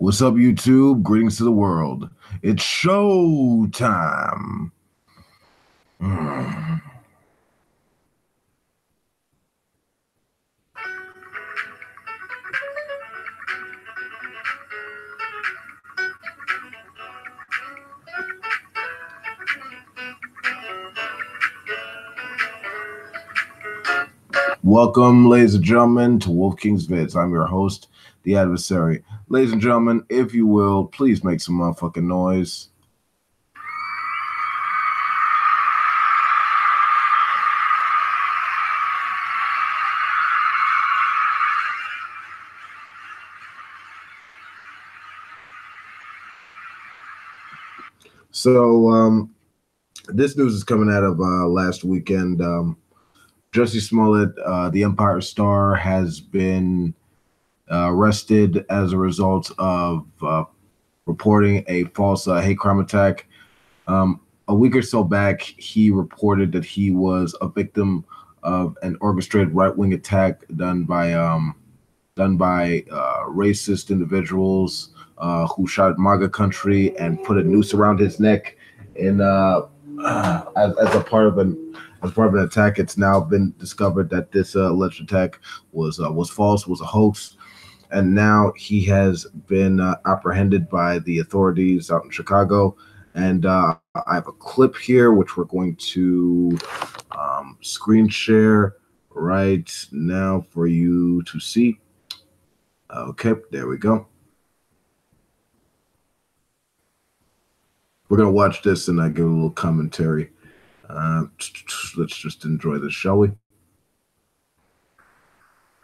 What's up, YouTube? Greetings to the world. It's show time. Welcome, ladies and gentlemen, to Wolf King's Vids. I'm your host, The Adversary. Ladies and gentlemen, if you will, please make some motherfucking noise. So, this news is coming out of last weekend. Jussie Smollet, the Empire Star, has been arrested as a result of reporting a false hate crime attack. A week or so back, he reported that he was a victim of an orchestrated right-wing attack done by racist individuals who shot at MAGA country and put a noose around his neck. And as a part of an attack, it's now been discovered that this alleged attack was false, was a hoax, and now he has been apprehended by the authorities out in Chicago. And I have a clip here which we're going to screen share right now for you to see. Okay, there we go. We're gonna watch this and I give a little commentary. Let's just enjoy this, shall we?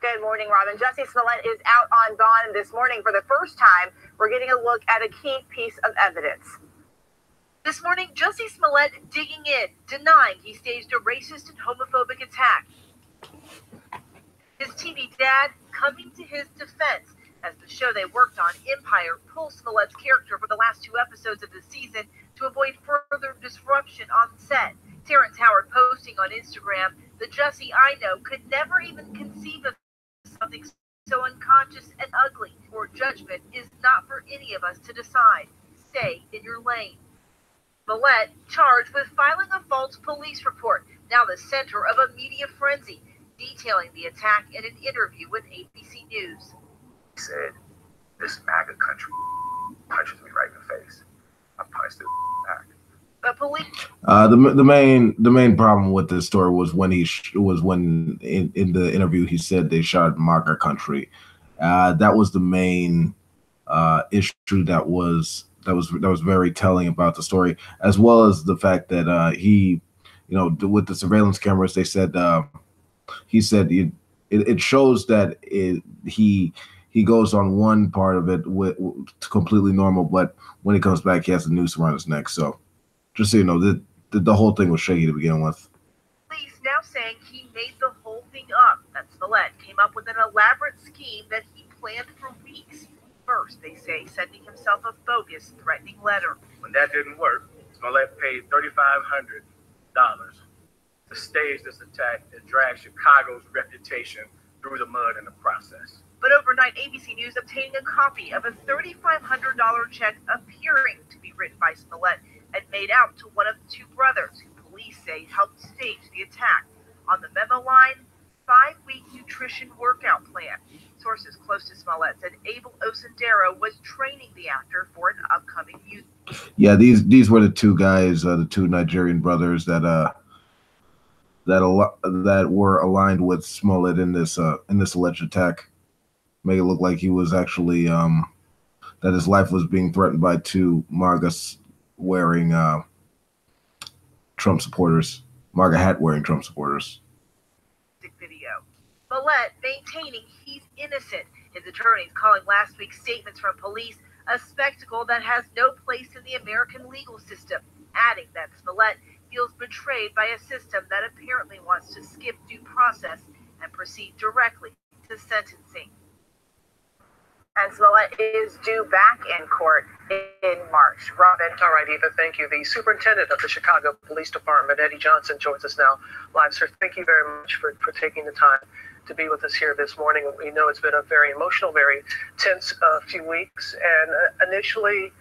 Good morning, Robin. Jussie Smollet is out on bond this morning. For the first time, we're getting a look at a key piece of evidence. This morning, Jussie Smollet digging in, denying he staged a racist and homophobic attack. His TV dad coming to his defense as the show they worked on, Empire, pulls Smollett's character for the last 2 episodes of the season to avoid further disruption on set. Terrence Howard posting on Instagram, "The Jussie I know could never even conceive of something so unconscious and ugly, or judgment is not for any of us to decide. Stay in your lane." Smollet charged with filing a false police report, now the center of a media frenzy, detailing the attack in an interview with ABC News. He said, "This MAGA country punches me right in the face. I punched it back." But police. The main problem with this story was when in the interview he said they shot MAGA country. That was the main issue that was very telling about the story, as well as the fact that he, with the surveillance cameras, they said he said it shows that he goes on one part of it with completely normal, but when he comes back, he has a noose around his neck. So, just so you know, the whole thing was shaky to begin with. Police now saying he made the whole thing up. That Smollet came up with an elaborate scheme that he planned for weeks. First, they say, sending himself a bogus, threatening letter. When that didn't work, Smollett paid $3,500 to stage this attack and drag Chicago's reputation through the mud in the process. But overnight, ABC News obtaining a copy of a $3,500 check appearing to be written by Smollet and made out to one of the 2 brothers who police say helped stage the attack. On the memo line, 5-week nutrition workout plan. Sources close to Smollett said Abel Osendero was training the actor for an upcoming music. Yeah, these were the 2 guys, the 2 Nigerian brothers that were aligned with Smollett in this alleged attack. Make it look like he was actually that his life was being threatened by 2 MAGA wearing Trump supporters, MAGA hat wearing Trump supporters. Video. Smollet maintaining he's innocent. His attorneys calling last week's statements from police a spectacle that has no place in the American legal system, adding that Smollet feels betrayed by a system that apparently wants to skip due process and proceed directly to sentencing. And Smollet is due back in court in March. Robin. All right, Eva, thank you. The superintendent of the Chicago Police Department, Eddie Johnson, joins us now live. Sir, thank you very much for taking the time to be with us here this morning. We know it's been a very emotional, very tense few weeks. And initially,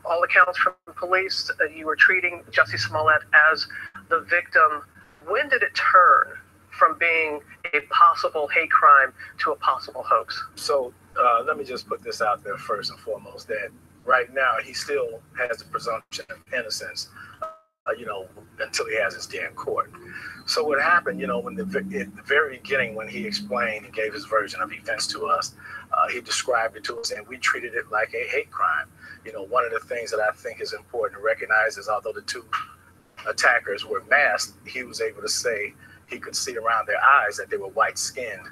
all accounts from police, you were treating Jussie Smollett as the victim. When did it turn from being a possible hate crime to a possible hoax? So let me just put this out there first and foremost, that right now he still has the presumption of innocence, until he has his day in court. So what happened, when at the very beginning, when he explained, he gave his version of events to us, he described it to us, and we treated it like a hate crime. One of the things that I think is important to recognize is, although the two attackers were masked, he was able to say he could see around their eyes that they were white-skinned,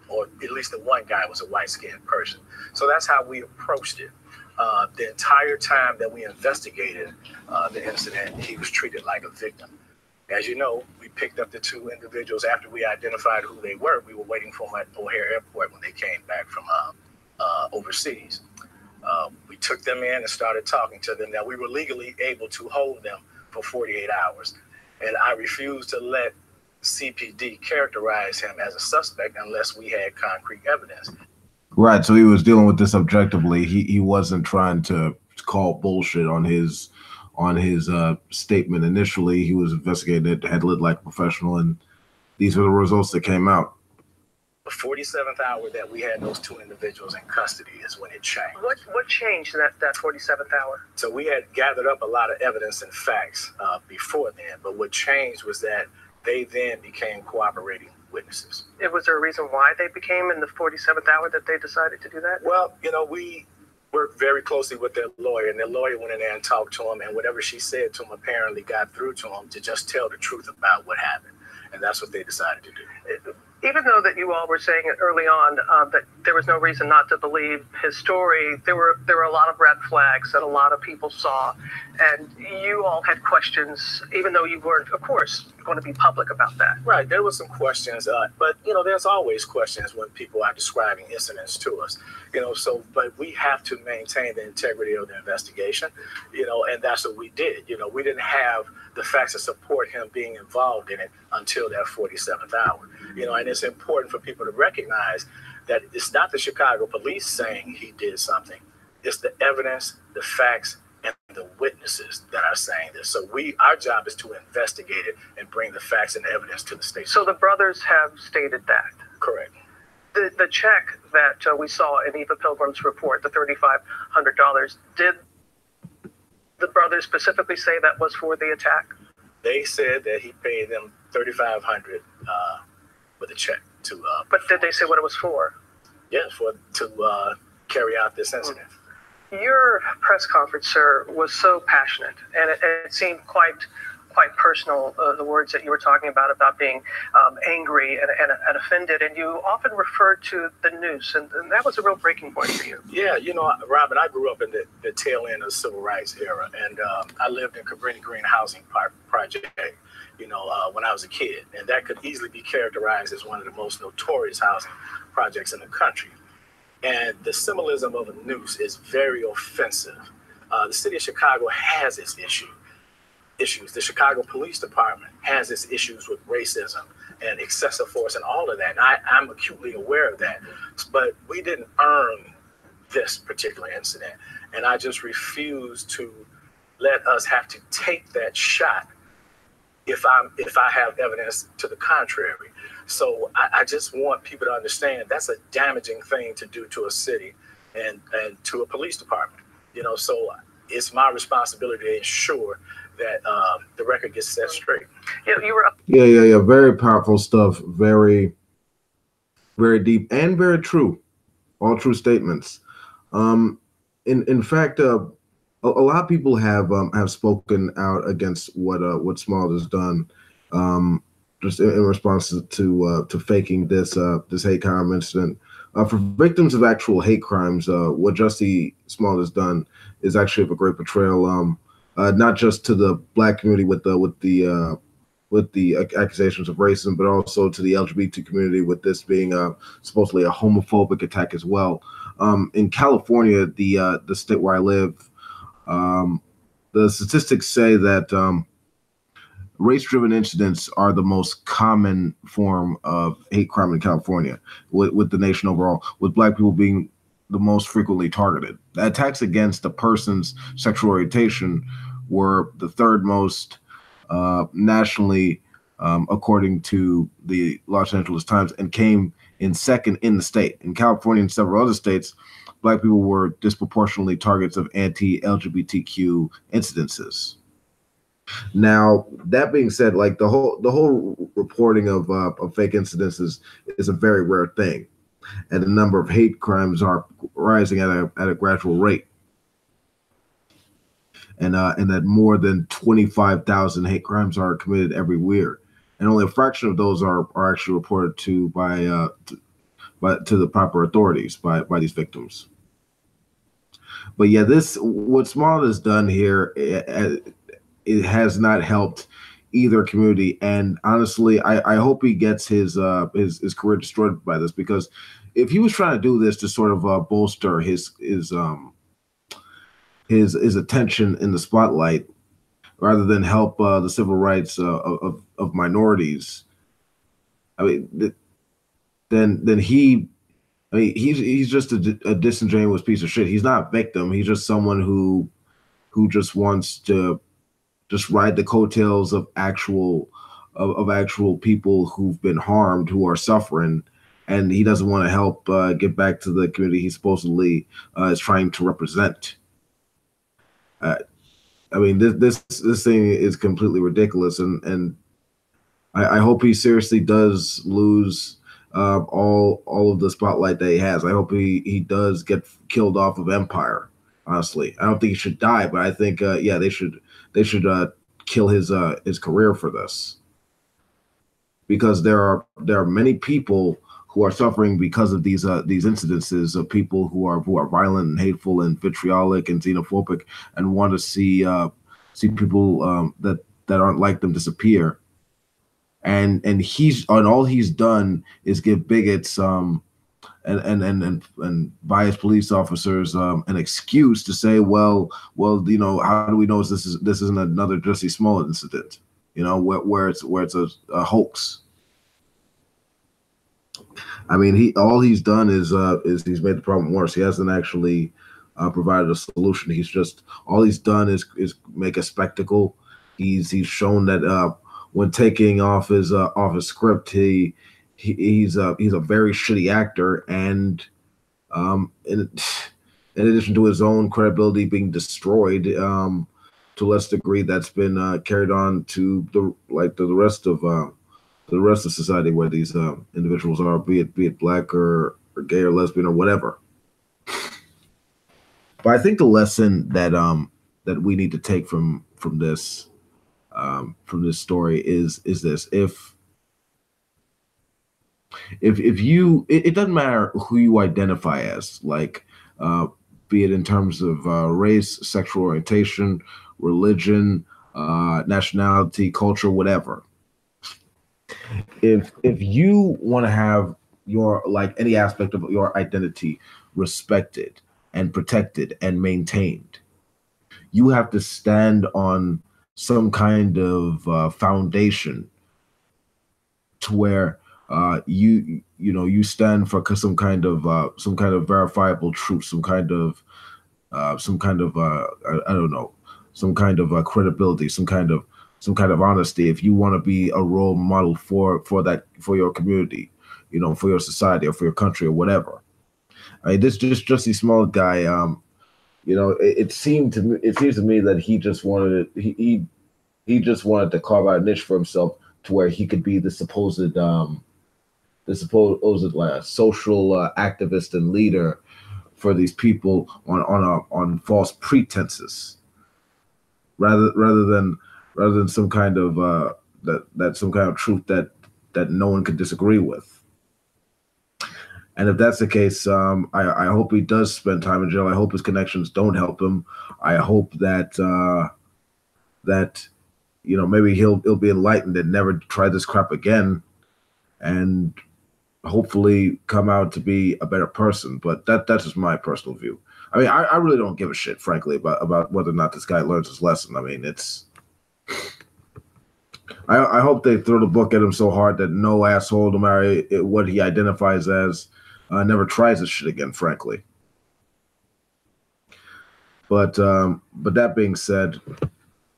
or at least the one guy was a white-skinned person. So that's how we approached it. The entire time that we investigated the incident, he was treated like a victim. As you know, we picked up the two individuals after we identified who they were. We were waiting for them at O'Hare Airport when they came back from overseas. We took them in and started talking to them. Now, we were legally able to hold them for 48 hours. And I refused to let CPD characterize him as a suspect unless we had concrete evidence. Right. So he was dealing with this objectively. He wasn't trying to call bullshit on his statement initially. He was investigating it, had lit like a professional, and these are the results that came out. The 47th hour that we had those two individuals in custody is when it changed. What changed in that 47th hour? So we had gathered up a lot of evidence and facts before then, but what changed was that they then became cooperating witnesses. Was there a reason why they became in the 47th hour that they decided to do that? Well, we worked very closly with their lawyer, and their lawyer went in there and talked to him, and whatever she said to him apparently got through to him to just tell the truth about what happened. And that's what they decided to do. Even though that you all were saying it early on that there was no reason not to believe his story, there were a lot of red flags that a lot of people saw, and you all had questions, even though you weren't, of course, going to be public about that. Right, there were some questions, but there's always questions when people are describing incidents to us, but we have to maintain the integrity of the investigation, and that's what we did. We didn't have the facts to support him being involved in it until that 47th hour, and it's important for people to recognize that it's not the Chicago police saying he did something. It's the evidence, the facts, and the witnesses that are saying this. So our job is to investigate it and bring the facts and the evidence to the state. So the brothers have stated that? Correct. The check that we saw in Eva Pilgrim's report, the $3,500, did the brothers specifically say that was for the attack? They said that he paid them $3,500 with a check to. But did they say what it was for? Yeah, to carry out this incident. Your press conference, sir, was so passionate, and it seemed quite personal, the words that you were talking about being angry and offended, and you often referred to the noose, and that was a real breaking point for you. Yeah, Robin, I grew up in the tail end of the civil rights era, and I lived in Cabrini Green Housing Project, when I was a kid, and that could easily be characterized as one of the most notorious housing projects in the country. And the symbolism of a noose is very offensive. The city of Chicago has its issues. The Chicago Police Department has its issues with racism and excessive force and all of that. And I'm acutely aware of that. But we didn't earn this particular incident. And I just refuse to let us have to take that shot if I have evidence to the contrary. So I just want people to understand that's a damaging thing to do to a city and to a police department. So it's my responsibility to ensure that the record gets set straight. You were up. Yeah. Very powerful stuff. Very, very deep and very true. All true statements. In fact, a lot of people have spoken out against what Small has done, just in response to faking this hate crime incident. For victims of actual hate crimes, what Jussie Smollet has done is actually of a great portrayal, not just to the Black community with the accusations of racism, but also to the LGBT community with this being supposedly a homophobic attack as well. In California, the state where I live, the statistics say that race-driven incidents are the most common form of hate crime in California, with the nation overall, with Black people being the most frequently targeted. The attacks against a person's sexual orientation were the third most nationally, according to the Los Angeles Times, and came in second in the state. In California and several other states, Black people were disproportionately targets of anti-LGBTQ incidences. Now, that being said, like the whole reporting of fake incidences is a very rare thing, and the number of hate crimes are rising at a gradual rate, and that more than 25,000 hate crimes are committed every year, and only a fraction of those are actually reported to to the proper authorities by these victims. But yeah, what Smollett has done here, it has not helped either community, and honestly, I hope he gets his career destroyed by this, because if he was trying to do this to sort of bolster his attention in the spotlight rather than help the civil rights of minorities, I mean, then he's just a disingenuous piece of shit. He's not a victim. He's just someone who just wants to just ride the coattails of actual people who've been harmed, who are suffering, and he doesn't want to help get back to the community he supposedly is trying to represent. I mean, this thing is completely ridiculous, and I hope he seriously does lose all of the spotlight that he has. I hope he does get killed off of Empire. Honestly, I don't think he should die, but I think they should kill his career for this, because there are many people who are suffering because of these incidences of people who are violent and hateful and vitriolic and xenophobic and want to see people that aren't like them disappear. And all he's done is give bigots and biased police officers an excuse to say, well, how do we know this isn't another Jussie Smollett incident? Where it's a hoax. I mean, all he's done is he's made the problem worse. He hasn't actually provided a solution. All he's done is make a spectacle. He's shown that when taking off his script, he's a very shitty actor, and in addition to his own credibility being destroyed to a less degree, that's been carried on to the rest of society, where these individuals are, be it black or gay or lesbian or whatever. But I think the lesson that we need to take from this story is this: if you, it doesn't matter who you identify as, like be it in terms of race, sexual orientation, religion, nationality, culture, whatever. If you want to have your, like, any aspect of your identity respected and protected and maintained, you have to stand on some kind of foundation to where you stand for some kind of verifiable truth, some kind of I don't know, some kind of credibility, some kind of honesty. If you want to be a role model for your community, for your society or for your country or whatever. I mean, this Jussie Smollett guy, it seems to me that he just wanted to carve out a niche for himself to where he could be the supposed social activist and leader for these people on false pretenses, rather than some kind of some kind of truth that no one could disagree with. And if that's the case, I hope he does spend time in jail. I hope his connections don't help him. I hope that maybe he'll be enlightened and never try this crap again, and hopefully come out to be a better person. But that's just my personal view. I mean, I really don't give a shit, frankly, about whether or not this guy learns his lesson. I mean, I hope they throw the book at him so hard that no asshole, no matter what he identifies as, never tries this shit again. Frankly, but that being said,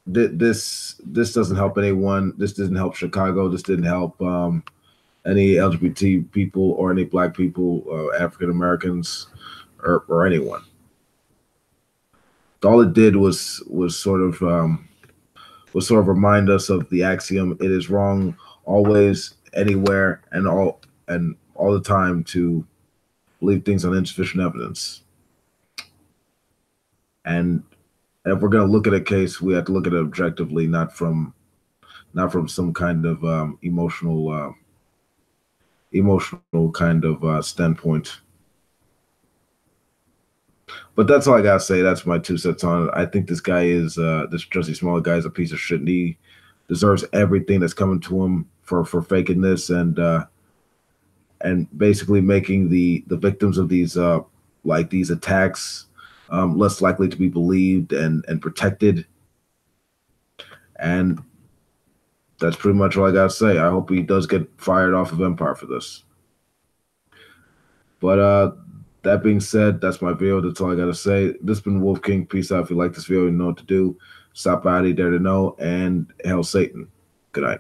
this doesn't help anyone. This didn't help Chicago. This didn't help any LGBT people or any black people, African Americans, or anyone. All it did was sort of remind us of the axiom: it is wrong always, anywhere, and all the time to believe things on insufficient evidence. And if we're going to look at a case, we have to look at it objectively, not from some kind of emotional kind of standpoint. But that's all I gotta say. That's my 2 cents on it. I think this guy is this Jussie Smollet guy is a piece of shit. And he deserves everything that's coming to him for faking this and basically making the victims of these these attacks less likely to be believed and protected. And that's pretty much all I gotta say. I hope he does get fired off of Empire for this. But that being said, that's my video. That's all I gotta say. This has been Wolf King. Peace out. If you like this video, you know what to do. Stop by, dare to know, and hail Satan. Good night.